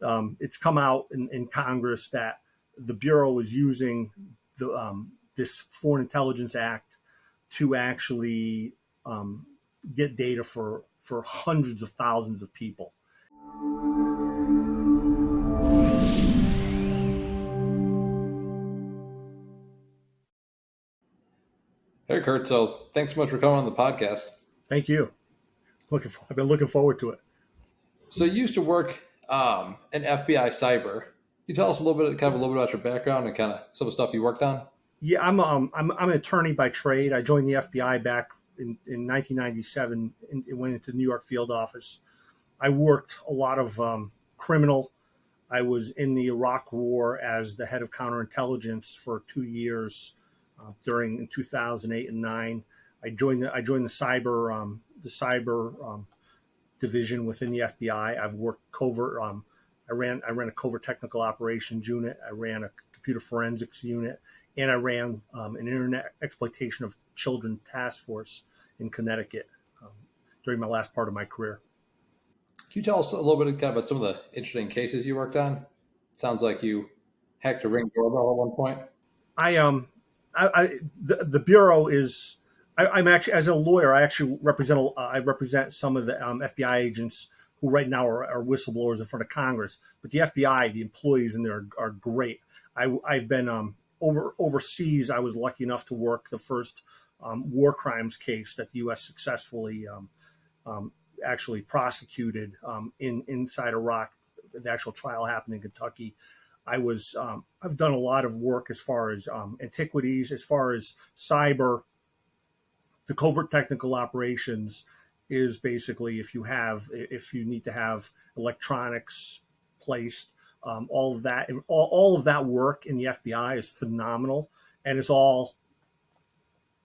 it's come out in Congress that the Bureau is using this Foreign Intelligence Act to actually get data for hundreds of thousands of people. Hey, Kurt. So thanks so much for coming on the podcast. Thank you. I've been looking forward to it. So you used to work in FBI cyber. Can you tell us a little bit about your background and kind of some of the stuff you worked on? Yeah, I'm an attorney by trade. I joined the FBI back in 1997 and went into the New York field office. I worked a lot of criminal. I was in the Iraq War as the head of counterintelligence for 2 years during in 2008 and 9. I joined the cyber division within the FBI. I've worked covert. I ran a covert technical operations unit. I ran a computer forensics unit, and I ran an internet exploitation of children task force in Connecticut during my last part of my career. Can you tell us a little bit about some of the interesting cases you worked on? It sounds like you hacked a Ring doorbell at one point. The bureau is. I'm actually, as a lawyer, I actually represent some of the FBI agents who right now are whistleblowers in front of Congress. But the FBI, the employees in there are great. I've been overseas. I was lucky enough to work the first war crimes case that the U.S. successfully actually prosecuted inside Iraq. The actual trial happened in Kentucky. I've done a lot of work as far as antiquities, as far as cyber. The covert technical operations is basically if you need to have electronics placed, all of that work in the FBI is phenomenal, and it's all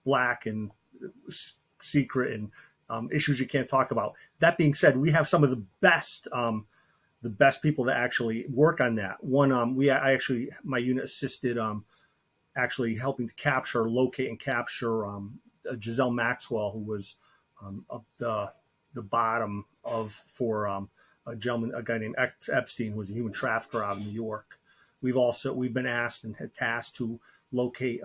black and secret and issues you can't talk about. That being said, we have some of the best people that actually work on that. My unit assisted actually helping to locate and capture Giselle Maxwell, who was up the bottom for a guy named Epstein, who was a human trafficker out of New York. We've been asked and had tasked to locate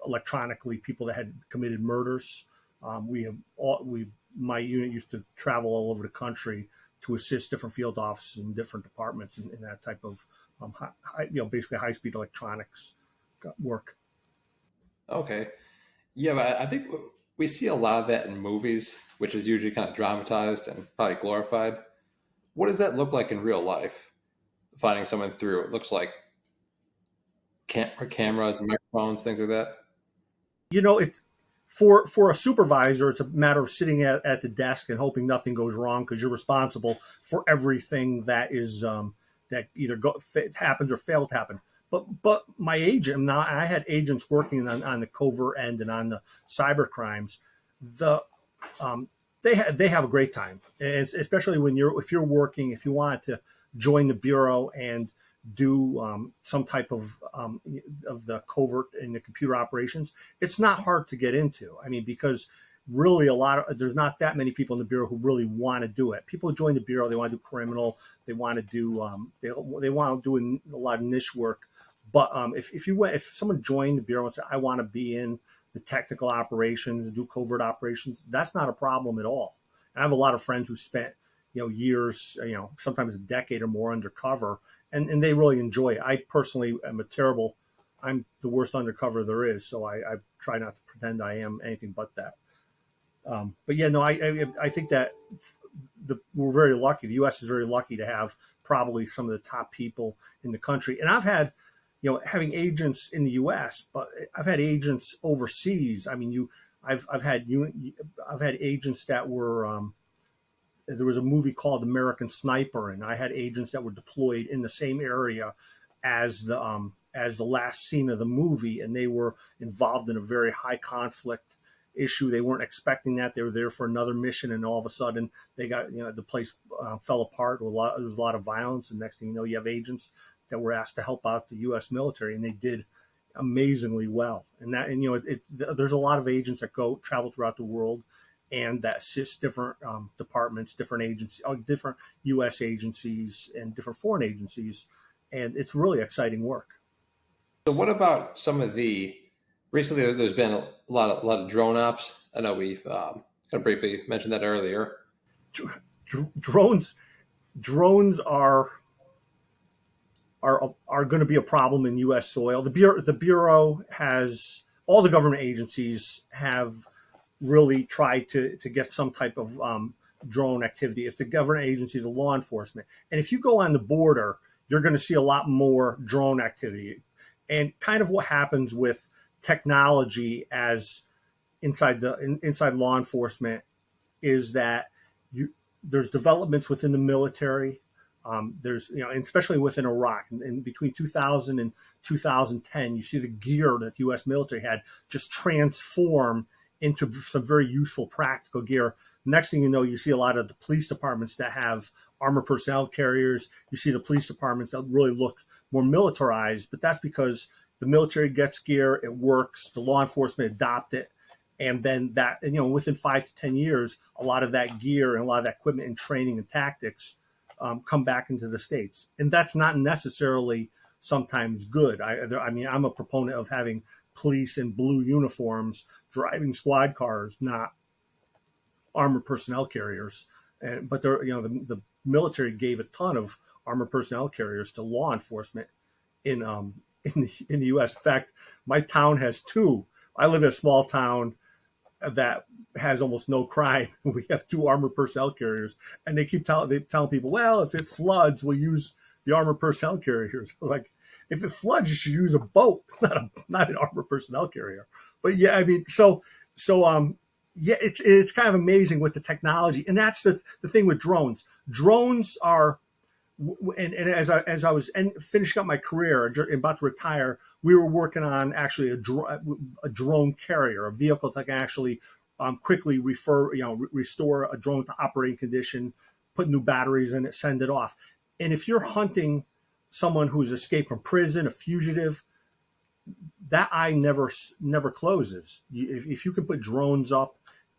electronically people that had committed murders. My unit used to travel all over the country to assist different field offices and different departments in that type of basically high-speed electronics work. Okay. Yeah, but I think we see a lot of that in movies, which is usually kind of dramatized and probably glorified. What does that look like in real life? Finding someone through it looks like cameras, microphones, things like that. It's for a supervisor, it's a matter of sitting at the desk and hoping nothing goes wrong because you're responsible for everything that is that either happens or fails to happen. But my agent, now I had agents working on the covert end and on the cyber crimes. They have a great time, especially if you're working, if you want to join the bureau and do some type of the covert in the computer operations. It's not hard to get into. I mean, because really there's not that many people in the bureau who really want to do it. People join the bureau, they want to do criminal, they want to do they want to do a lot of niche work. But if someone joined the bureau and said, I want to be in the technical operations and do covert operations, that's not a problem at all. And I have a lot of friends who spent years, sometimes a decade or more undercover, and they really enjoy it. I personally am I'm the worst undercover there is, so I try not to pretend I am anything but that. But yeah, no, I think that we're very lucky. The U.S. is very lucky to have probably some of the top people in the country. And I've had, having agents in the U.S., but I've had agents overseas. I mean, I've had agents that were. There was a movie called American Sniper, and I had agents that were deployed in the same area as the last scene of the movie, and they were involved in a very high conflict issue. They weren't expecting that. They were there for another mission, and all of a sudden they got the place fell apart. There was a lot of violence, and next thing you know, you have agents that were asked to help out the U.S. military, and they did amazingly well. And there's a lot of agents that travel throughout the world, and that assists different departments, different agencies, different U.S. agencies, and different foreign agencies, and it's really exciting work. So what about some of the recently? There's been a lot of drone ops. I know we've kind of briefly mentioned that earlier. Drones drones are going to be a problem in U.S. soil. The bureau has all the government agencies have really tried to get some type of drone activity. If the government agencies are law enforcement, and if you go on the border, you're going to see a lot more drone activity. And kind of what happens with technology as inside law enforcement is that you there's developments within the military. There's and especially within Iraq, and between 2000 and 2010, you see the gear that the U.S. military had just transform into some very useful, practical gear. Next thing you know, you see a lot of the police departments that have armored personnel carriers. You see the police departments that really look more militarized, but that's because the military gets gear, it works, the law enforcement adopt it, and then that, within 5 to 10 years, a lot of that gear and a lot of that equipment and training and tactics come back into the states, and that's not necessarily sometimes good. I mean, I'm a proponent of having police in blue uniforms driving squad cars, not armored personnel carriers. But the military gave a ton of armored personnel carriers to law enforcement in the U.S. In fact, my town has two. I live in a small town that has almost no crime. We have two armored personnel carriers, and they keep telling people, well, if it floods, we'll use the armored personnel carriers. Like, if it floods, you should use a boat, not an armored personnel carrier. But yeah, I mean, yeah, it's kind of amazing with the technology, and that's the thing with drones. Drones are, and as I was finishing up my career, about to retire, we were working on actually a drone carrier, a vehicle that can actually quickly restore a drone to operating condition, put new batteries in it, send it off. And if you're hunting someone who's escaped from prison, a fugitive, that eye never closes. If you can put drones up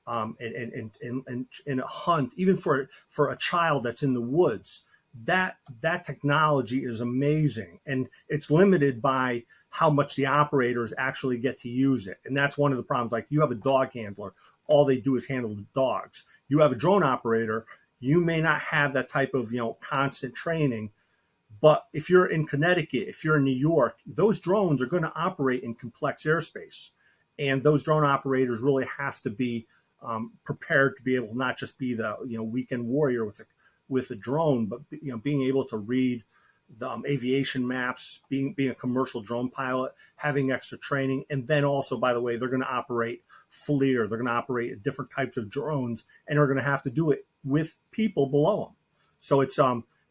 and hunt, even for a child that's in the woods, that technology is amazing, and it's limited by how much the operators actually get to use it. And that's one of the problems. Like, you have a dog handler, all they do is handle the dogs. You have a drone operator, you may not have that type of constant training. But if you're in Connecticut, if you're in New York, those drones are going to operate in complex airspace, and those drone operators really have to be prepared to be able to not just be the weekend warrior with a drone, but being able to read the aviation maps, being a commercial drone pilot, having extra training, and then also, by the way, they're going to operate FLIR. They're going to operate different types of drones, and they're going to have to do it with people below them. So it's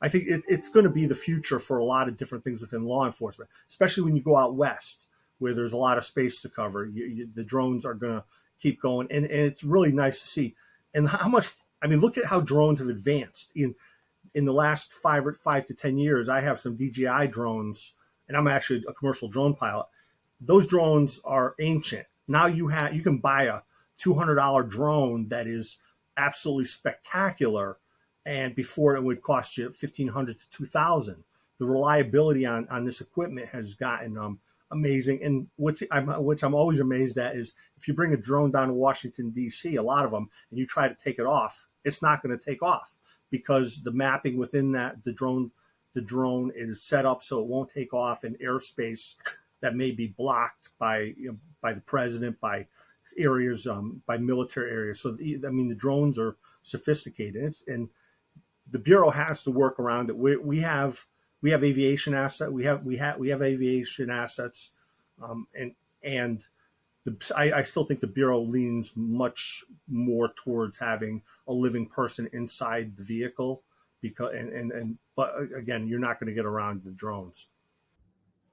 I think it's going to be the future for a lot of different things within law enforcement, especially when you go out west where there's a lot of space to cover. The drones are going to keep going, and it's really nice to see. And how much, I mean, look at how drones have advanced in the last 5 to 10 years. I have some DJI drones, and I'm actually a commercial drone pilot. Those drones are ancient. Now you can buy a $200 drone that is absolutely spectacular, and before it would cost you $1,500 to $2,000. The reliability on this equipment has gotten amazing. And which I'm always amazed at is, if you bring a drone down to Washington D.C., a lot of them, and you try to take it off, it's not going to take off, because the mapping within the drone is set up so it won't take off in airspace that may be blocked by the president, by areas, by military areas. So I mean, the drones are sophisticated, and the bureau has to work around it. We have aviation asset. We have aviation assets, and I still think the bureau leans much more towards having a living person inside the vehicle, because but again, you're not going to get around the drones.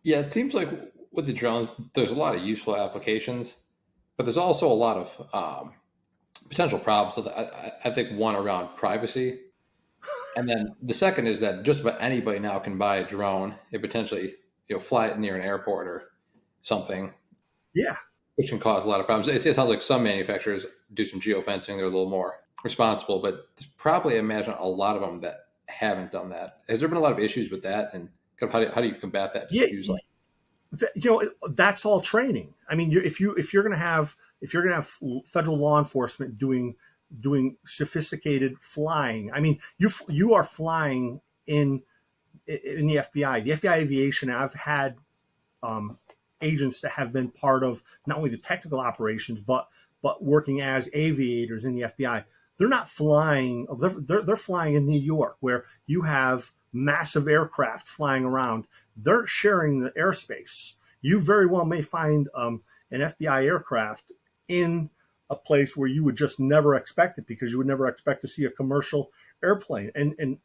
Yeah, it seems like with the drones, there's a lot of useful applications, but there's also a lot of potential problems. So I think one around privacy. And then the second is that just about anybody now can buy a drone and potentially fly it near an airport or something. Yeah. which can cause a lot of problems. It sounds like some manufacturers do some geofencing; they're a little more responsible, but there's probably, I imagine, a lot of them that haven't done that. Has there been a lot of issues with that, and kind of how do you combat that? Yeah, Just usually, that's all training. I mean, if you're going to have federal law enforcement doing sophisticated flying, I mean, you are flying in the FBI. The FBI aviation. I've had um, agents that have been part of not only the technical operations but working as aviators in the FBI. They're not flying. They're flying in New York, where you have massive aircraft flying around. They're sharing the airspace. You very well may find an FBI aircraft in a place where you would just never expect it, because you would never expect to see a commercial airplane. And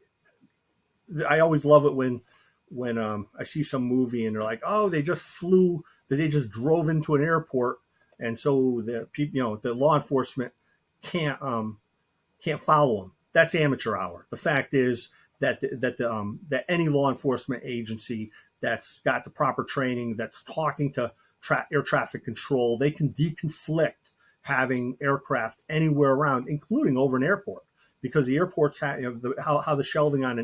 I always love it when I see some movie and they're like, oh, they just flew, that they just drove into an airport, and so the people, the law enforcement can't can't follow them. That's amateur hour. The fact is that any law enforcement agency that's got the proper training, that's talking to air traffic control, they can deconflict having aircraft anywhere around, including over an airport, because the airports have, how the shelving on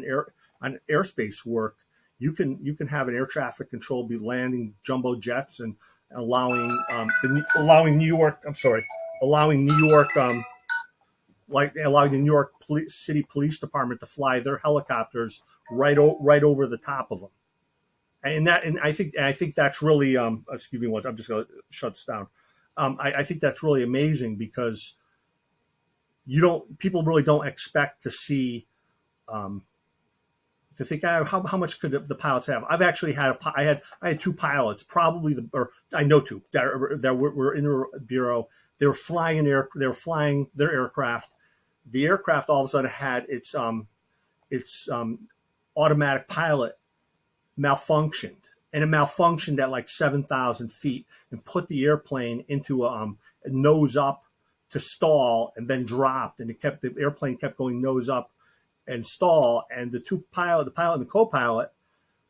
on airspace work. You can have an air traffic control be landing jumbo jets and allowing allowing New York. I'm sorry, allowing New York like allowing the New York City Police Department to fly their helicopters right over the top of them. And I think that's really excuse me once, I'm just going to shut this down. I think that's really amazing, because people really don't expect to see to think, how much could the pilots have? I've actually I had two pilots, probably or I know two that were in the bureau. They were flying their aircraft. The aircraft all of a sudden had its automatic pilot malfunctioned, and it malfunctioned at like 7,000 feet and put the airplane into a nose up to stall, and then dropped, and the airplane kept going nose up and stall, and the pilot and the co-pilot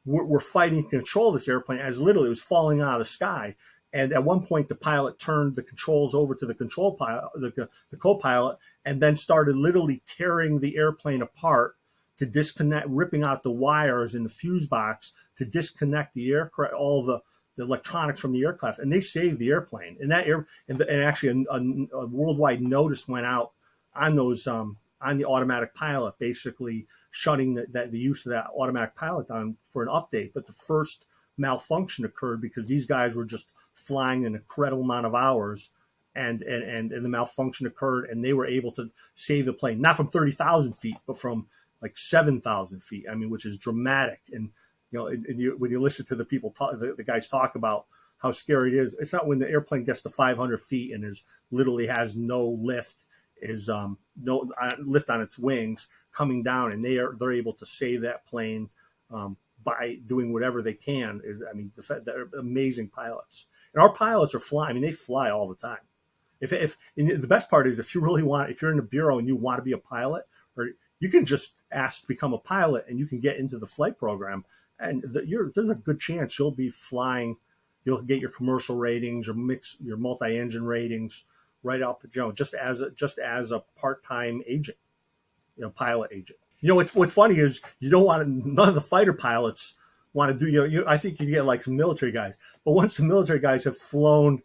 were fighting to control this airplane as literally it was falling out of the sky. And at one point, the pilot turned the controls over to the the co-pilot, and then started literally tearing the airplane apart to disconnect, ripping out the wires in the fuse box to disconnect the aircraft, all the electronics from the aircraft, and they saved the airplane. And actually a worldwide notice went out on those on the automatic pilot, basically shutting the use of that automatic pilot down for an update. But the first malfunction occurred because these guys were just flying an incredible amount of hours, and the malfunction occurred, and they were able to save the plane, not from 30,000 feet, but from like 7,000 feet. I mean, which is dramatic. And when you listen to the people the guys talk about how scary it is, it's not when the airplane gets to 500 feet and literally has no lift, is no lift on its wings coming down, and they're able to save that plane by doing whatever they can. They're amazing pilots, and our pilots are flying. I mean, they fly all the time. And the best part is, if you're in the bureau and you want to be a pilot, or you can just ask to become a pilot, and you can get into the flight program, and there's a good chance you'll be flying. You'll get your commercial ratings, your multi-engine ratings right up, just as a part-time agent, pilot agent. What's funny is none of the fighter pilots want to do, I think you get like some military guys, but once the military guys have flown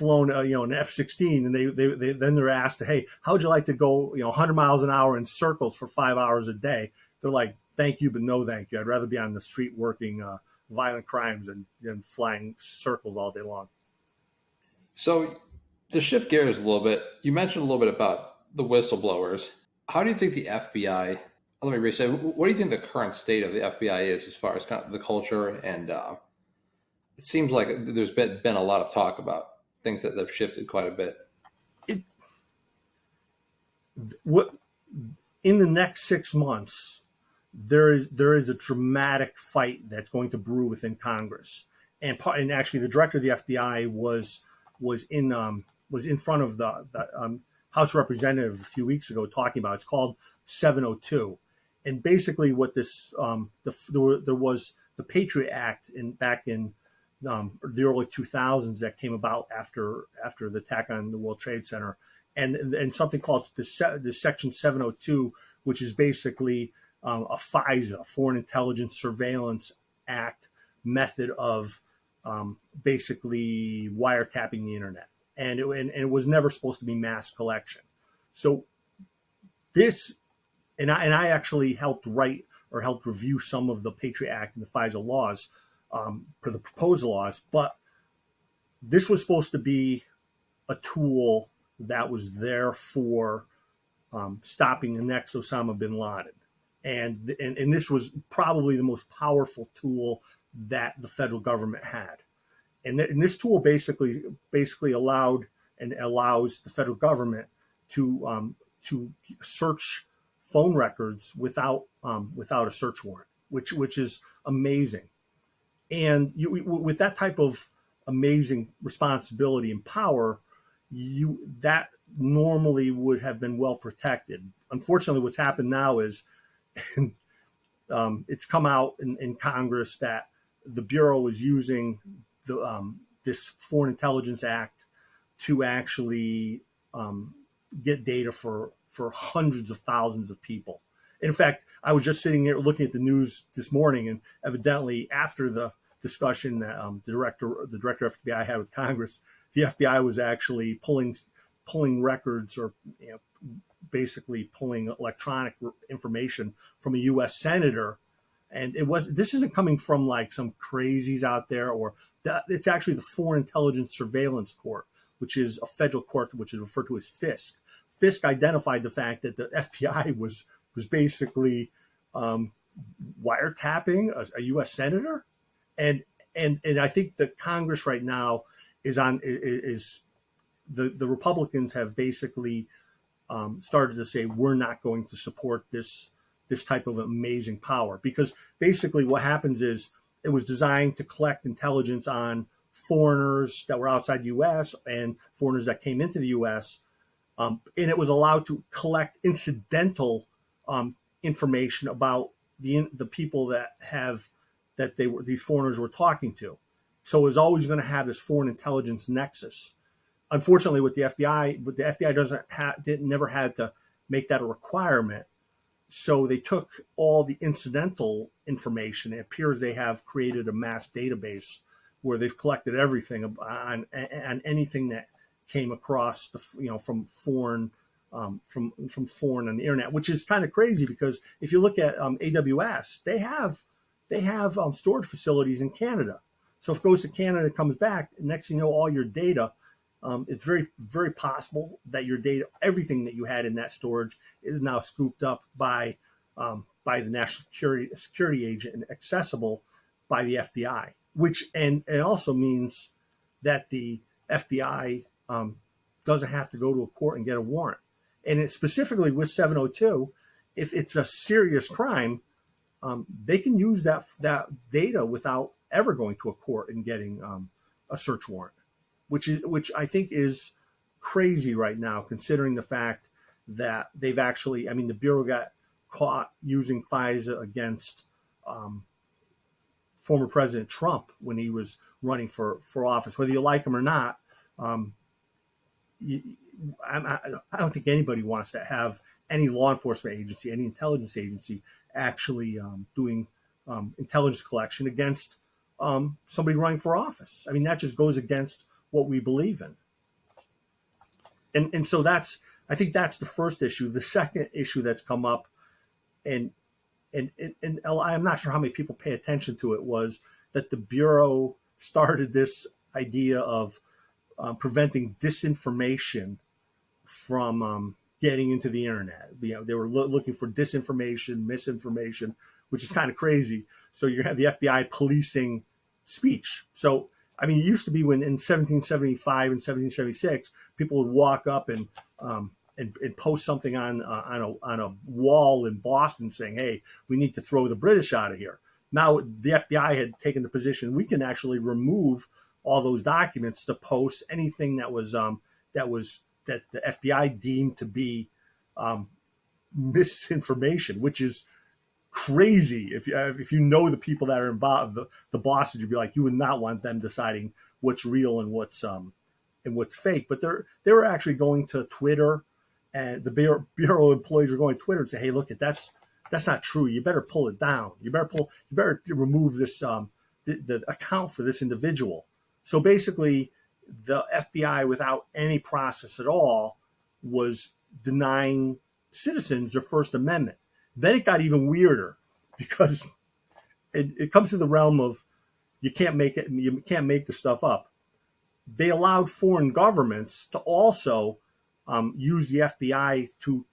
an F-16, and then they're asked to, hey, how would you like to go 100 miles an hour in circles for 5 hours a day? They're like, thank you, but no thank you. I'd rather be on the street working violent crimes than flying circles all day long. so to shift gears a little bit, you mentioned a little bit about the whistleblowers. How do you think the FBI? Let me restate. What do you think the current state of the FBI is as far as kind of the culture? And it seems like there's been a lot of talk about things that have shifted quite a bit. What in the next 6 months, there is a dramatic fight that's going to brew within Congress, and actually the director of the FBI was in front of the House Representative a few weeks ago talking about. It's called 702, and basically what this there was the Patriot Act back in the early 2000s that came about after the attack on the World Trade Center, and something called the Section 702, which is basically a FISA, Foreign Intelligence Surveillance Act method of basically wiretapping the internet, and it was never supposed to be mass collection. So this, and I actually helped write or helped review some of the Patriot Act and the FISA laws, for the proposed laws, but this was supposed to be a tool that was there for stopping the next Osama bin Laden, and this was probably the most powerful tool that the federal government had, and this tool basically allowed and allows the federal government to search phone records without a search warrant, which is amazing. And with that type of amazing responsibility and power, that normally would have been well protected. Unfortunately, what's happened now is it's come out in Congress that the Bureau is using this Foreign Intelligence Act to actually get data for hundreds of thousands of people. In fact, I was just sitting here looking at the news this morning, and evidently after the discussion that the director of FBI had with Congress, the FBI was actually pulling records, or basically pulling electronic information from a U.S. senator. And this isn't coming from like some crazies out there, or it's actually the Foreign Intelligence Surveillance Court, which is a federal court, which is referred to as FISC. FISC identified the fact that the FBI was basically wiretapping a U.S. senator, and I think the Congress right now is the Republicans have basically started to say we're not going to support this type of amazing power, because basically what happens is it was designed to collect intelligence on foreigners that were outside the U.S. and foreigners that came into the U.S. And it was allowed to collect incidental information about the people that these foreigners were talking to. So it was always going to have this foreign intelligence nexus. Unfortunately, with the FBI never had to make that a requirement. So they took all the incidental information. It appears they have created a mass database where they've collected everything on anything that came across from foreign on the internet, which is kind of crazy, because if you look at AWS, they have storage facilities in Canada. So if it goes to Canada, it comes back, next thing you know, all your data, it's very, very possible that your data, everything that you had in that storage, is now scooped up by the national security agent and accessible by the FBI. Which and it also means that the FBI doesn't have to go to a court and get a warrant. And it, specifically with 702, if it's a serious crime, they can use that data without ever going to a court and getting a search warrant, which I think is crazy right now, considering the fact that they've actually, the Bureau got caught using FISA against former President Trump when he was running for office. Whether you like him or not, I don't think anybody wants to have any law enforcement agency, any intelligence agency actually doing intelligence collection against somebody running for office. That just goes against what we believe in. And so I think that's the first issue. The second issue that's come up, and I'm not sure how many people pay attention to it, was that the Bureau started this idea of preventing disinformation from getting into the internet. They were looking for disinformation, misinformation, which is kind of crazy. So you have the FBI policing speech. So, it used to be when in 1775 and 1776, people would walk up and post something on a wall in Boston saying, "Hey, we need to throw the British out of here." Now the FBI had taken the position we can actually remove all those documents to post anything that the FBI deemed to be misinformation, which is crazy. If you know the people that are involved, the bosses, you'd be like, you would not want them deciding what's real and what's fake. But they were actually going to Twitter, and the bureau employees were going to Twitter and say, hey, look, that's not true. You better pull it down. You better remove this the account for this individual. So basically, the FBI, without any process at all, was denying citizens their First Amendment. Then it got even weirder because it comes to the realm of you can't make the stuff up. They allowed foreign governments to also use the FBI to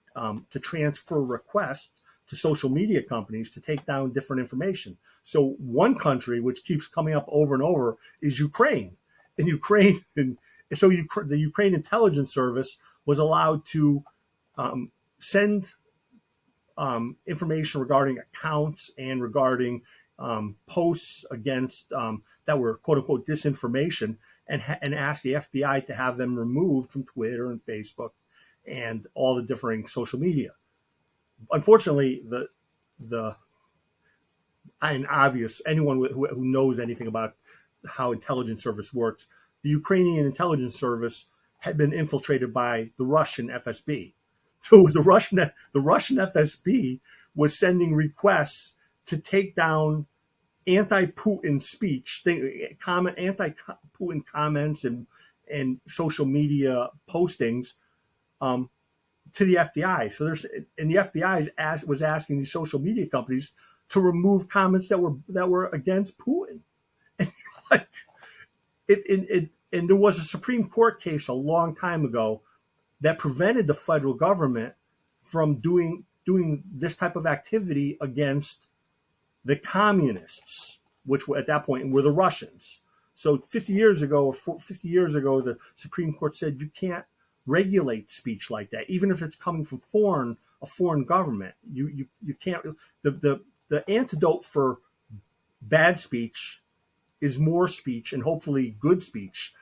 transfer requests to social media companies to take down different information. So one country which keeps coming up over and over is Ukraine. And the Ukraine intelligence service was allowed to send information regarding accounts and regarding posts against that were quote unquote disinformation, and ask the FBI to have them removed from Twitter and Facebook and all the differing social media. Unfortunately, the and obvious anyone who knows anything about how intelligence service works, the Ukrainian intelligence service had been infiltrated by the Russian FSB. So the Russian FSB was sending requests to take down anti-Putin speech, anti-Putin comments and social media postings to the FBI. So the FBI was asking these social media companies to remove comments that were against Putin. And like and there was a Supreme Court case a long time ago that prevented the federal government from doing this type of activity against the communists, which were, at that point were the Russians. So 50 years ago, the Supreme Court said you can't regulate speech like that, even if it's coming from a foreign government. You can't. The antidote for bad speech is more speech and hopefully good speech,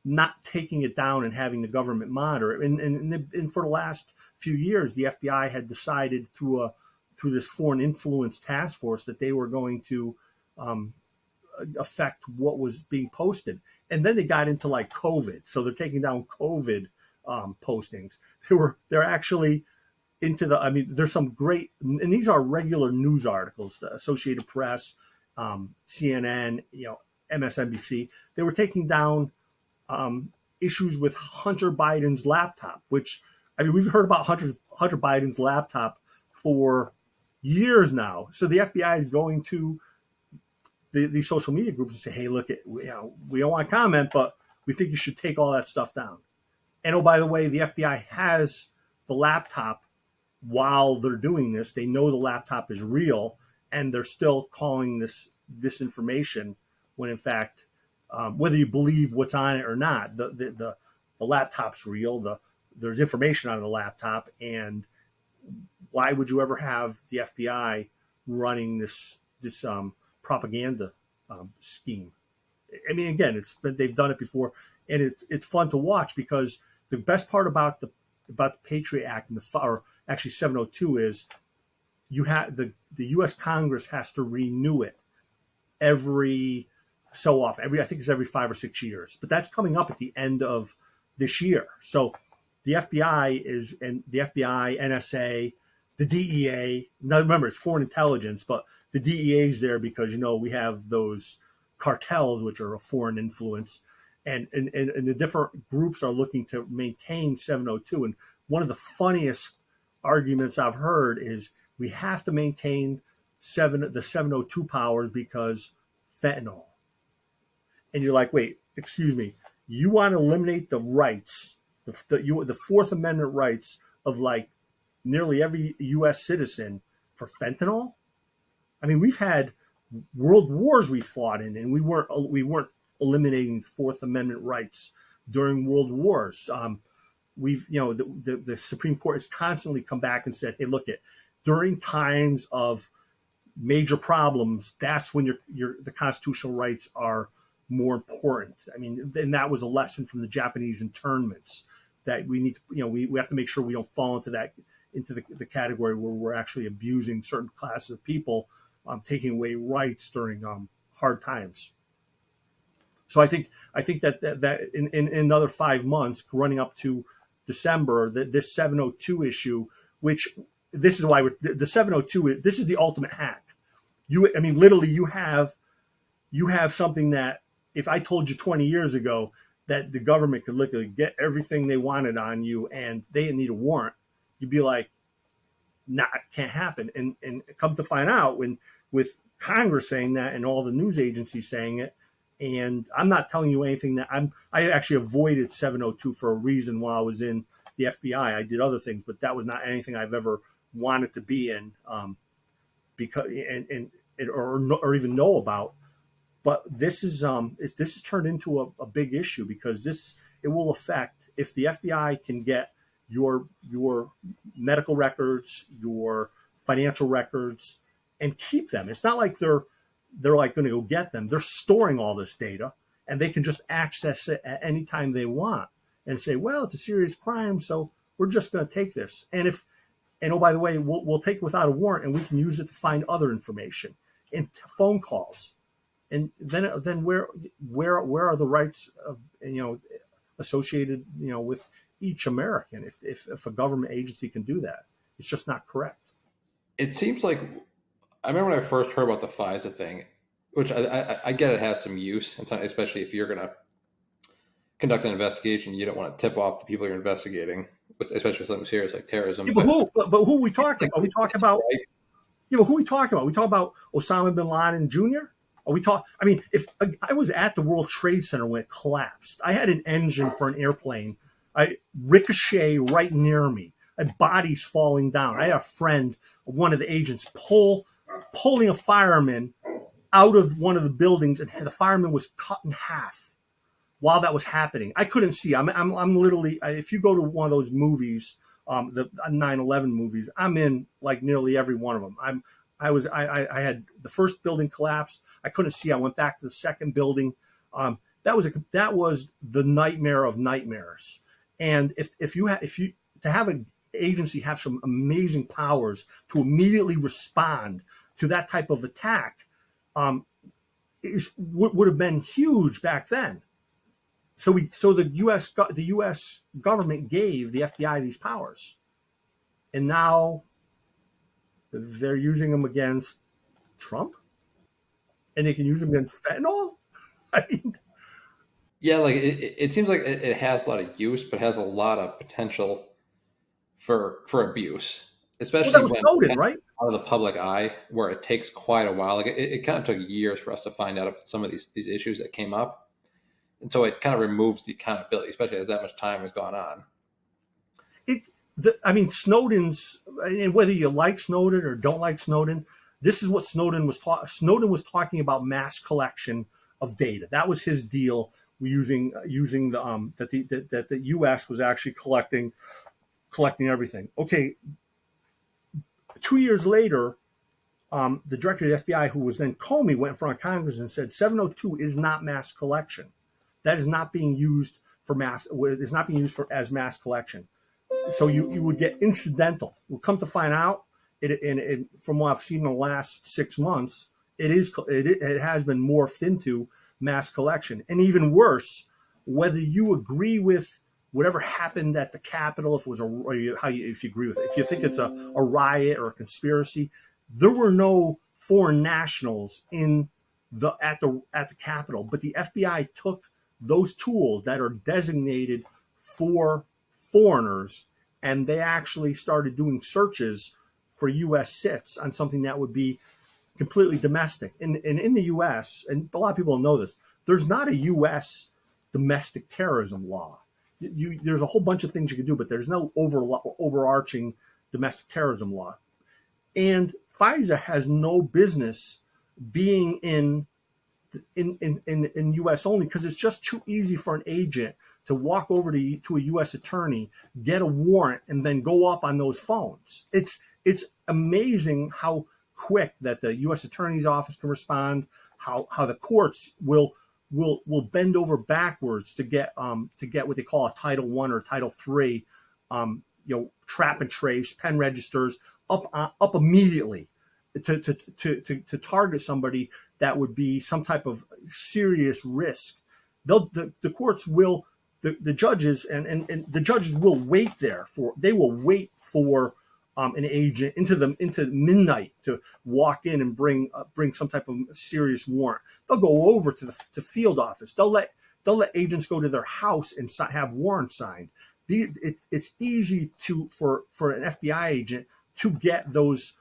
not taking it down and having the government monitor it. And for the last few years, the FBI had decided through this foreign influence task force that they were going to affect what was being posted. And then they got into like COVID, so they're taking down COVID postings. They're actually into the. I mean, there's some great, and these are regular news articles. The Associated Press, CNN, MSNBC. They were taking down issues with Hunter Biden's laptop, which, I mean, we've heard about Hunter Biden's laptop for years now. So the FBI is going to these social media groups and say, hey, look, we don't want to comment, but we think you should take all that stuff down. And oh, by the way, the FBI has the laptop while they're doing this. They know the laptop is real, and they're still calling this disinformation when in fact, whether you believe what's on it or not, the laptop's real. There's information on the laptop, and why would you ever have the FBI running this propaganda scheme? I mean, again, they've done it before, and it's fun to watch because the best part about the Patriot Act or actually 702 is you have the U.S. Congress has to renew it every so often. I think it's every 5 or 6 years, but that's coming up at the end of this year. So the FBI, NSA, the DEA. Now remember, it's foreign intelligence, but the DEA is there because we have those cartels which are a foreign influence, and the different groups are looking to maintain 702. And one of the funniest arguments I've heard is we have to maintain the 702 powers because fentanyl. And you're like, wait, excuse me, you want to eliminate the rights, the Fourth Amendment rights of like nearly every U.S. citizen for fentanyl? I mean, we've had world wars we fought in, and we weren't eliminating the Fourth Amendment rights during world wars. The Supreme Court has constantly come back and said, hey, look, during times of major problems, that's when the constitutional rights are more important. I mean, and that was a lesson from the Japanese internments that we need to, we have to make sure we don't fall into the category where we're actually abusing certain classes of people, taking away rights during hard times. So I think that in another 5 months, running up to December, that this 702 issue, which this is why the 702, this is the ultimate hack. I mean, literally, you have something that if I told you 20 years ago that the government could literally get everything they wanted on you and they didn't need a warrant, you'd be like, nah, it can't happen. And come to find out, when with Congress saying that and all the news agencies saying it, and I'm not telling you anything that I actually avoided 702 for a reason while I was in the FBI. I did other things, but that was not anything I've ever wanted to be in, because or even know about. But this is turned into a big issue, because it will affect, if the FBI can get your medical records, your financial records, and keep them. It's not like they're like going to go get them. They're storing all this data, and they can just access it at any time they want and say, well, it's a serious crime, so we're just going to take this. And oh, by the way, we'll take it without a warrant, and we can use it to find other information and phone calls. And then where are the rights of, associated, with each American, if a government agency can do that? It's just not correct. It seems like I remember when I first heard about the FISA thing, which I get it has some use, especially if you're going to conduct an investigation, you don't want to tip off the people you're investigating, especially with something serious like terrorism. Yeah, but who are we talking? Are we talking about? Yeah, but who are we talking about? We talk about Osama bin Laden Jr. Are we talk? I mean, if I was at the World Trade Center when it collapsed, I had an engine for an airplane. I ricochet right near me. I had bodies falling down. I had a friend, one of the agents, pulling a fireman out of one of the buildings, and the fireman was cut in half while that was happening. I couldn't see. I'm literally, if you go to one of those movies, the 9/11 movies, I'm in like nearly every one of them. I had the first building collapsed. I couldn't see. I went back to the second building. That was the nightmare of nightmares. And if you to have an agency have some amazing powers to immediately respond to that type of attack, would have been huge back then. So the U.S. government gave the FBI these powers, and now they're using them against Trump, and they can use them against fentanyl. I mean, yeah, like it seems like it has a lot of use, but has a lot of potential for abuse, well, that especially was when Snowden, kind of right? out of the public eye, where it takes quite a while. Like it kind of took years for us to find out about some of these issues that came up, and so it kind of removes the accountability, especially as that much time has gone on. I mean, Snowden's, and whether you like Snowden or don't like Snowden, this is what Snowden was taught. Snowden was talking about mass collection of data. That was his deal, using the that the U.S. was actually collecting everything. Okay, 2 years later, the director of the FBI, who was then Comey, went in front of Congress and said 702 is not mass collection. That is not being used for mass. It's not being used as mass collection. So you would get incidental. We'll come to find out, from what I've seen in the last 6 months, it has been morphed into mass collection. And even worse, whether you agree with whatever happened at the Capitol, if it was if you agree with it, if you think it's a riot or a conspiracy, there were no foreign nationals at the Capitol, but the FBI took those tools that are designated for foreigners, and they actually started doing searches for U.S. cits on something that would be completely domestic. And in the U.S., and a lot of people don't know this, there's not a U.S. domestic terrorism law. There's a whole bunch of things you can do, but there's no overarching domestic terrorism law. And FISA has no business being in U.S. only, because it's just too easy for an agent to walk over to a U.S. attorney, get a warrant, and then go up on those phones. It's amazing how quick that the U.S. Attorney's Office can respond, how the courts will bend over backwards to get what they call a Title I or Title III trap and trace, pen registers up immediately to target somebody that would be some type of serious risk. The courts will, the judges and the judges will wait there for, they will wait for an agent into midnight to walk in and bring some type of serious warrant. They'll go over to the field office. They'll let agents go to their house and have warrants signed. It's easy for an FBI agent to get those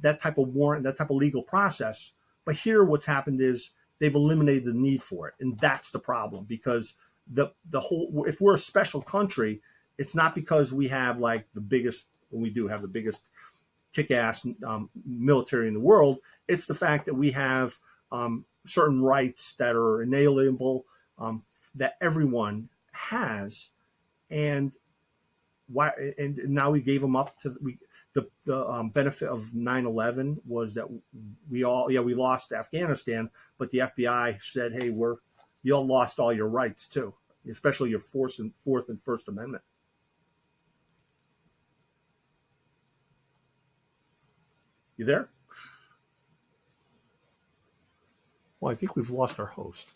that type of warrant, that type of legal process. But here, what's happened is they've eliminated the need for it, and that's the problem. Because the whole, if we're a special country, it's not because we have like the biggest, when we do have the biggest kick-ass military in the world. It's the fact that we have certain rights that are inalienable, that everyone has, and why? And now we gave them up to the benefit of 9/11 was that we lost Afghanistan, but the FBI said, hey, you all lost all your rights too, especially your Fourth and First Amendment. You there? Well, I think we've lost our host.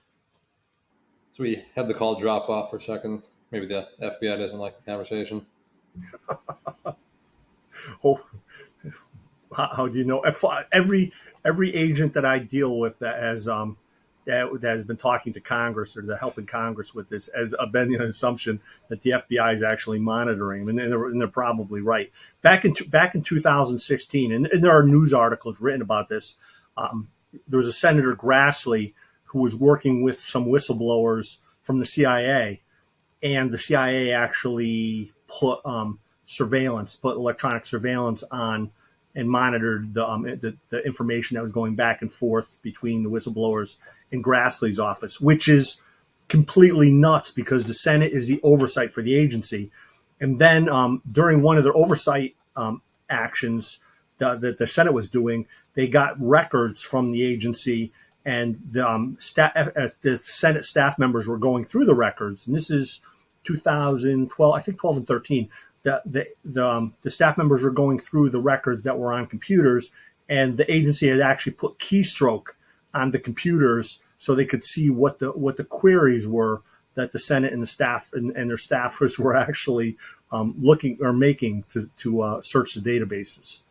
So we had the call drop off for a second. Maybe the FBI doesn't like the conversation. Oh, how do you know? Every agent that I deal with that has been talking to Congress or that helping Congress with this has been the assumption that the FBI is actually monitoring them, and they're probably right. Back in 2016, and there are news articles written about this. There was a Senator Grassley who was working with some whistleblowers from the CIA, and the CIA actually put electronic surveillance on and monitored the information that was going back and forth between the whistleblowers and Grassley's office, which is completely nuts because the Senate is the oversight for the agency. And then during one of their oversight actions that the Senate was doing, they got records from the agency, and the Senate staff members were going through the records. And this is 2012, I think 12 and 13. The staff members were going through the records that were on computers, and the agency had actually put keystroke on the computers so they could see what the queries were that the Senate and the staff and their staffers were actually looking or making to search the databases.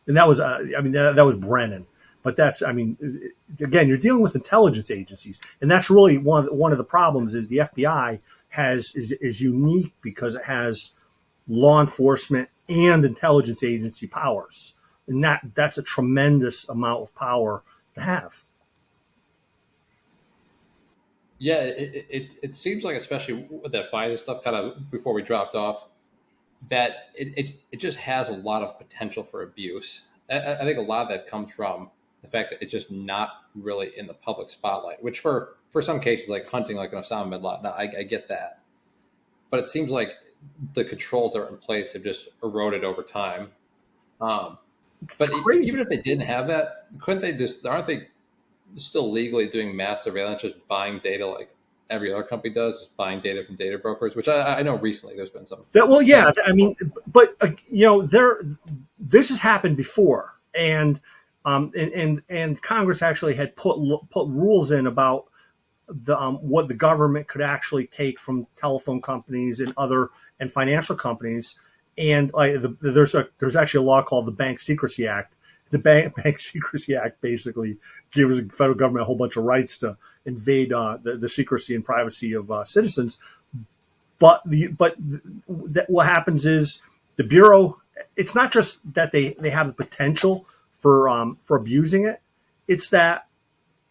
And that was that was Brennan. But that's, again, you're dealing with intelligence agencies, and that's really one of the problems. Is the FBI is unique because it has law enforcement and intelligence agency powers, and that's a tremendous amount of power to have. Yeah, it seems like, especially with that FISA stuff, kind of before we dropped off, that it just has a lot of potential for abuse. I think a lot of that comes from the fact that it's just not really in the public spotlight, which for some cases, like hunting like an Osama bin Laden, I get that. But it seems like the controls that are in place have just eroded over time. But even if they didn't have that, aren't they still legally doing mass surveillance, just buying data like every other company does, just buying data from data brokers, which I know recently there's been some. This has happened before, and Congress actually had put rules in about what the government could actually take from telephone companies and financial companies, and there's actually a law called the Bank Secrecy Act. The Bank Secrecy Act basically gives the federal government a whole bunch of rights to invade the secrecy and privacy of citizens. But what happens is the Bureau. It's not just that they have the potential for abusing it. It's that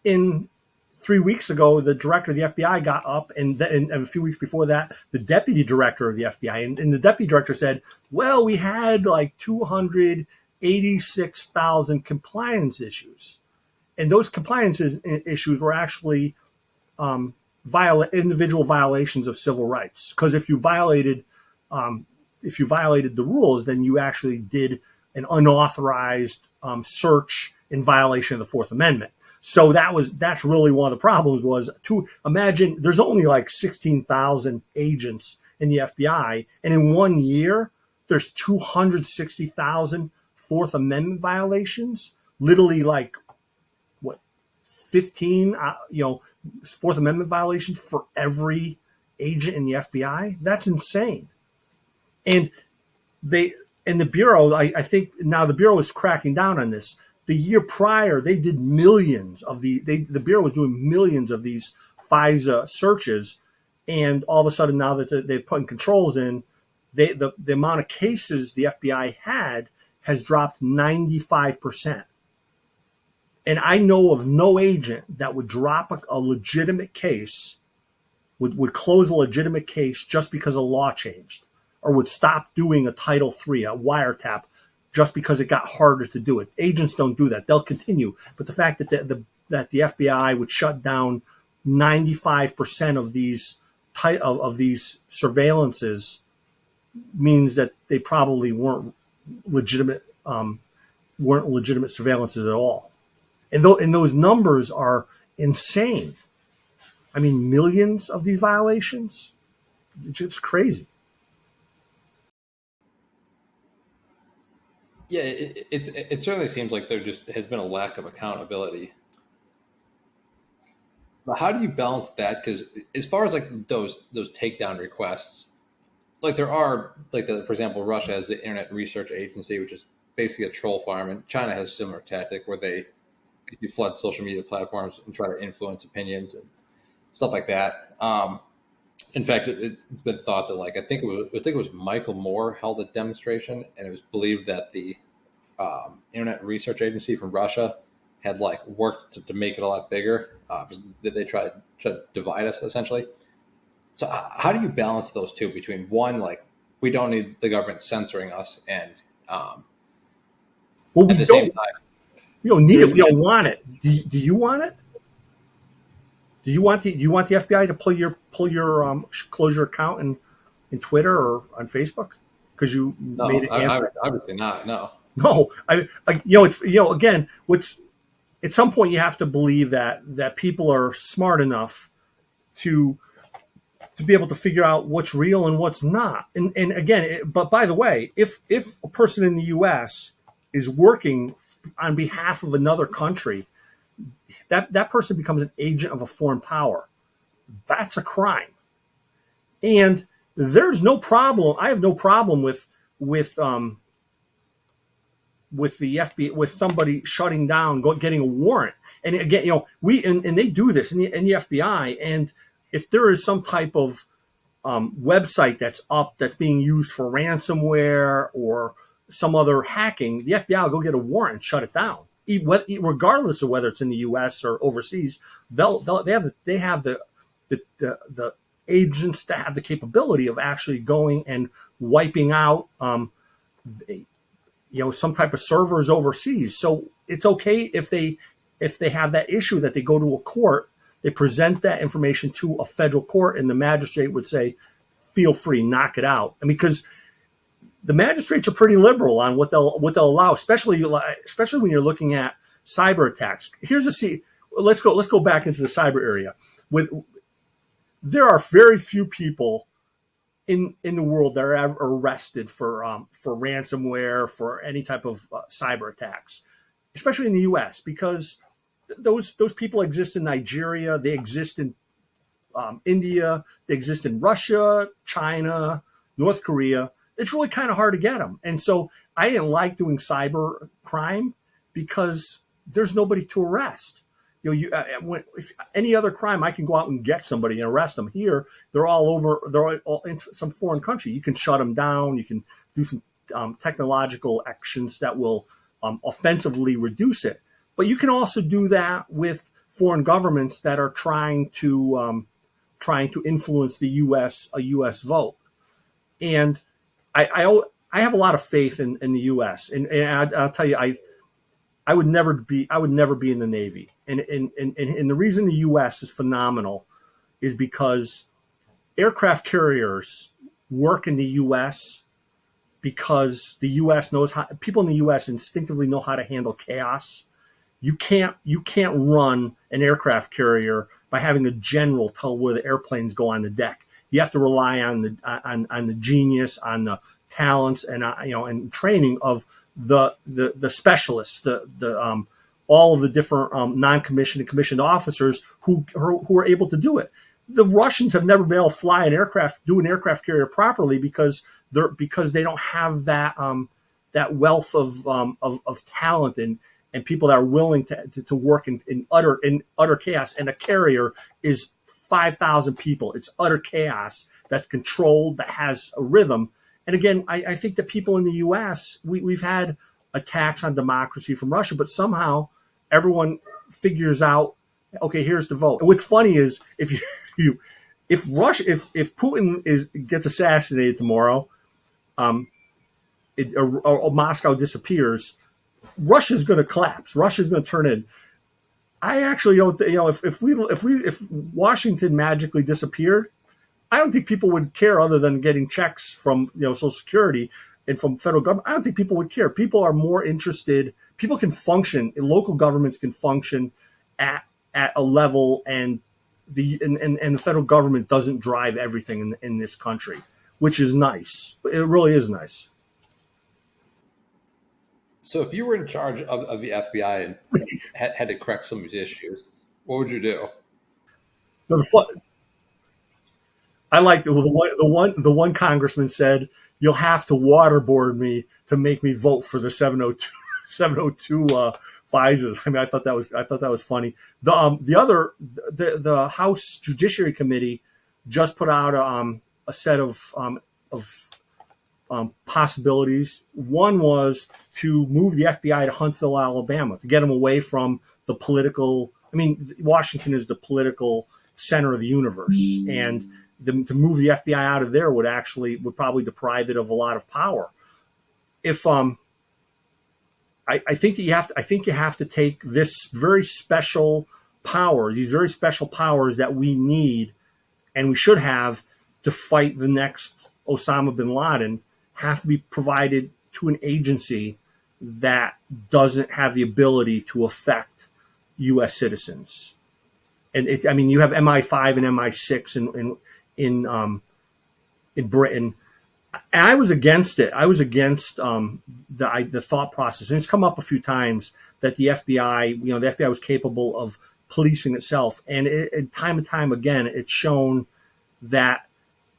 in 3 weeks ago, the director of the FBI got up, and a few weeks before that, the deputy director of the FBI, and the deputy director said, well, we had like 286,000 compliance issues. And those compliance issues were actually individual violations of civil rights. Because if you violated the rules, then you actually did an unauthorized search in violation of the Fourth Amendment. So that's really one of the problems was to imagine there's only like 16,000 agents in the FBI, and in 1 year there's 260,000 Fourth Amendment violations, literally like what 15 Fourth Amendment violations for every agent in the FBI. That's insane. And they and the Bureau, I think now the Bureau is cracking down on this. The year prior, they did millions of the Bureau was doing millions of these FISA searches, and all of a sudden now that they've put controls in, the amount of cases the FBI had has dropped 95%. And I know of no agent that would drop a legitimate case, would close a legitimate case just because a law changed, or would stop doing a Title III, a wiretap, just because it got harder to do it. Agents don't do that. They'll continue. But the fact that the FBI would shut down 95% of these surveillances means that they probably weren't legitimate surveillances at all. And those numbers are insane. I mean, millions of these violations. It's crazy. Yeah, it certainly seems like there just has been a lack of accountability. But how do you balance that? Because as far as like those takedown requests, like there are like for example, Russia has the Internet Research Agency, which is basically a troll farm, and China has a similar tactic where they flood social media platforms and try to influence opinions and stuff like that. In fact, it's been thought that like I think it was Michael Moore held a demonstration, and it was believed that the Internet Research Agency from Russia had like worked to make it a lot bigger. That they tried to divide us essentially. So how do you balance those two between one, like we don't need the government censoring us, and Well, at the same time, we don't need it. We don't want it. Do you want it? Do you want the FBI to pull your close your account in Twitter or on Facebook because you made it? Obviously not. No. No, it's again, at some point you have to believe that people are smart enough to be able to figure out what's real and what's not. And again, but by the way, if a person in the U.S. is working on behalf of another country, that person becomes an agent of a foreign power. That's a crime. And there's no problem. I have no problem with the FBI, with somebody shutting down, getting a warrant. And again, and they do this in the FBI. And if there is some type of website that's being used for ransomware or some other hacking, the FBI will go get a warrant and shut it down, regardless of whether it's in the U.S. or overseas. They have the agents that have the capability of actually going and wiping out some type of servers overseas. So it's okay if they have that issue that they go to a court, they present that information to a federal court, and the magistrate would say, feel free, knock it out. And because the magistrates are pretty liberal on what they'll allow, especially when you're looking at cyber attacks. Let's go back into the cyber area. There are very few people in the world that are arrested for ransomware, for any type of cyber attacks, especially in the U.S., because those people exist in Nigeria, they exist in India, they exist in Russia, China, North Korea. It's really kind of hard to get them. And so I didn't like doing cyber crime because there's nobody to arrest. If any other crime, I can go out and get somebody and arrest them. Here, they're all in some foreign country. You can shut them down. You can do some technological actions that will offensively reduce it. But you can also do that with foreign governments that are trying to influence a U.S. vote. And I have a lot of faith in the U.S. and I'll tell you, I would never be in the Navy. And the reason the U.S. is phenomenal is because aircraft carriers work in the U.S. because the U.S. people in the U.S. instinctively know how to handle chaos. You can't run an aircraft carrier by having a general tell where the airplanes go on the deck. You have to rely on the genius, on the talents and and training of the specialists, the all of the different non-commissioned and commissioned officers who are able to do it. The Russians have never been able to fly an aircraft, do an aircraft carrier properly because they don't have that wealth of talent and people that are willing to work in utter chaos. And a carrier is 5,000 people. It's utter chaos that's controlled, that has a rhythm. And again, I think that people in the U.S. We've had attacks on democracy from Russia, but somehow everyone figures out, okay, here's the vote. And what's funny is if Putin gets assassinated tomorrow, or Moscow disappears, Russia's going to collapse. Russia's going to turn in. I actually don't. If Washington magically disappeared, I don't think people would care other than getting checks from Social Security and from federal government. I don't think people would care. People are more interested. People can function. Local governments can function at a level, and the federal government doesn't drive everything in this country, which is nice. It really is nice. So if you were in charge of the FBI and had to correct some of these issues, what would you do? I like the one congressman said, "You'll have to waterboard me to make me vote for the 702 FISAs." I mean, I thought that was funny. The House Judiciary Committee just put out a set of possibilities. One was to move the FBI to Huntsville, Alabama, to get them away from the political. I mean, Washington is the political center of the universe, and to move the FBI out of there would probably deprive it of a lot of power. If I think that you have to take this very special power, these very special powers that we need and we should have to fight the next Osama bin Laden, have to be provided to an agency that doesn't have the ability to affect U.S. citizens. And you have MI5 and MI6 in Britain. And I was against it. I was against the thought process. And it's come up a few times that the FBI was capable of policing itself. And time and time again, it's shown that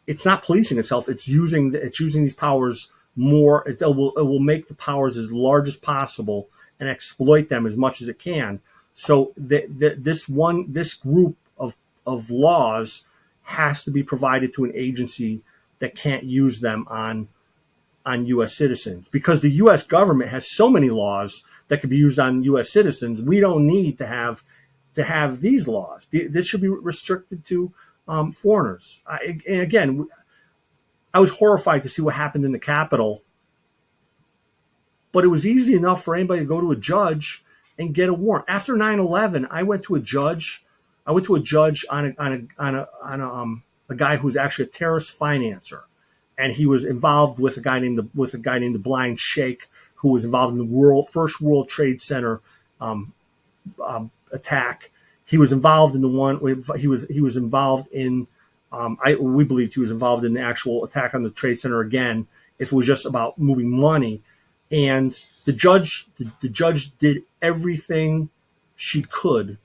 it's not policing itself. It's using these powers more. It will make the powers as large as possible and exploit them as much as it can. So this group of laws has to be provided to an agency that can't use them on U.S. citizens, because the U.S. government has so many laws that could be used on U.S. citizens. We don't need to have these laws. This should be restricted to foreigners. And again, I was horrified to see what happened in the Capitol, but it was easy enough for anybody to go to a judge and get a warrant. After 9/11, I went to a judge. I went to a judge on a guy who was actually a terrorist financer, and he was involved with a guy named the Blind Sheikh, who was involved in the first World Trade Center attack. He was involved in the one. He was involved in. We believed he was involved in the actual attack on the Trade Center again. If it was just about moving money, and the judge did everything she could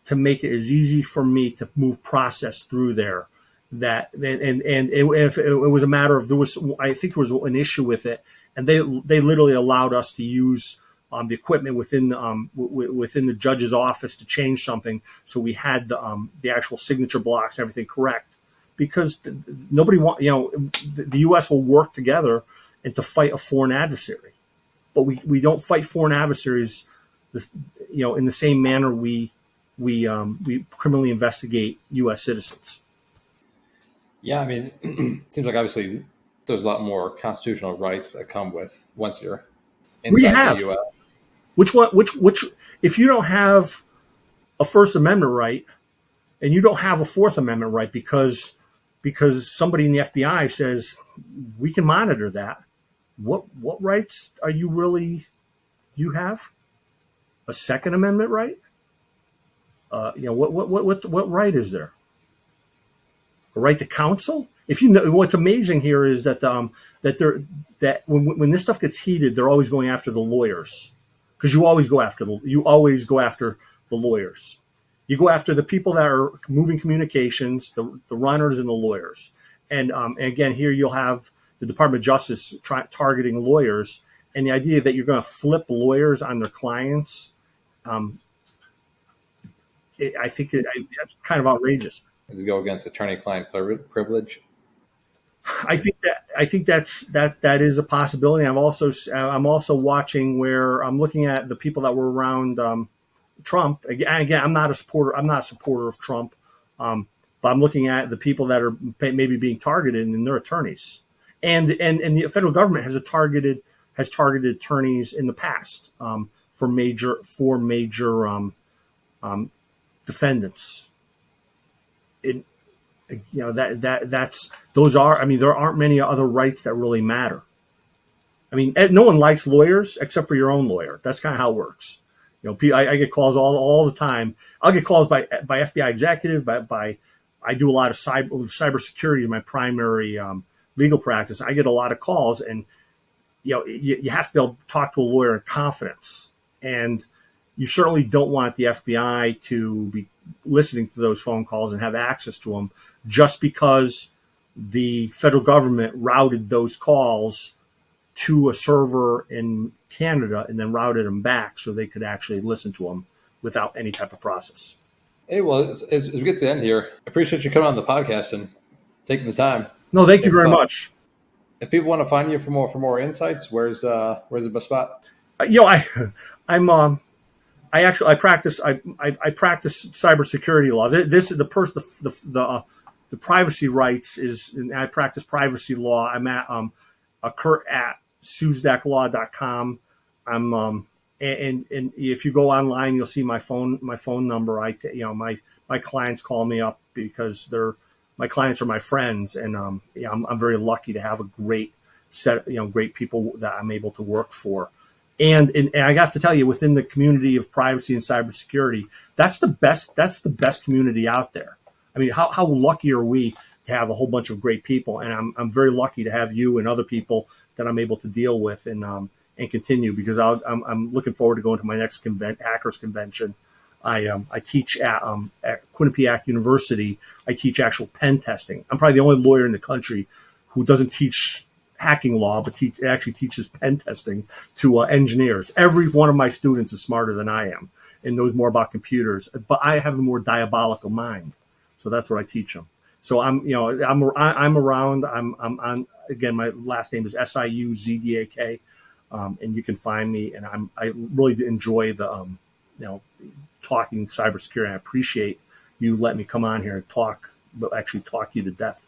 to make it as easy for me to move process through there. If it was a matter of I think there was an issue with it, and they literally allowed us to use the equipment within the judge's office to change something, so we had the actual signature blocks and everything correct, because nobody the U.S. will work together and to fight a foreign adversary, but we don't fight foreign adversaries, in the same manner we criminally investigate U.S. citizens. Yeah, I mean, it seems like obviously there's a lot more constitutional rights that come with once you're inside the U.S. Which if you don't have a First Amendment right and you don't have a Fourth Amendment right because somebody in the FBI says we can monitor that, what rights are you have? A Second Amendment right? What right is there? A right to counsel? If you know what's amazing here is that that when this stuff gets heated, they're always going after the lawyers, because you always go after the lawyers. You go after the people that are moving communications, the runners and the lawyers. And again, here you'll have the Department of Justice targeting lawyers, and the idea that you're going to flip lawyers on their clients, um, I think that's kind of outrageous. To go against attorney-client privilege. I think that is a possibility. I'm also watching where I'm looking at the people that were around Trump. Again, I'm not a supporter. I'm not a supporter of Trump, but I'm looking at the people that are maybe being targeted and their attorneys. And the federal government has targeted attorneys in the past, for major defendants. It, that's those are. I mean, there aren't many other rights that really matter. I mean, no one likes lawyers except for your own lawyer. That's kind of how it works. I get calls all the time. I'll get calls by FBI executive, by I do a lot of cybersecurity is my primary legal practice. I get a lot of calls, and you have to be able to talk to a lawyer in confidence, and you certainly don't want the FBI to be listening to those phone calls and have access to them just because the federal government routed those calls to a server in Canada and then routed them back so they could actually listen to them without any type of process. Hey, well, as we get to the end here, I appreciate you coming on the podcast and taking the time. No, thank you If very much. if people want to find you for more insights, where's the best spot? I'm I practice I practice cybersecurity law. This is the privacy rights is, and I practice privacy law. I'm at Kurt at SuizDakLaw.com. I'm and if you go online, you'll see my phone number. My clients call me up because my clients are my friends, and I'm very lucky to have a great set, great people that I'm able to work for. And I have to tell you, within the community of privacy and cybersecurity, that's the best community out there. I mean, how lucky are we to have a whole bunch of great people? And I'm very lucky to have you and other people that I'm able to deal with and continue, because I'm looking forward to going to my next hackers convention. I teach at Quinnipiac University. I teach actual pen testing. I'm probably the only lawyer in the country who doesn't teach hacking law, but actually teaches pen testing to engineers. Every one of my students is smarter than I am and knows more about computers, but I have a more diabolical mind. So that's what I teach them. So I'm around. I'm on, again, my last name is Siuzdak, and you can find me. And I really enjoy the talking cybersecurity. I appreciate you letting me come on here and talk, but actually talk you to death.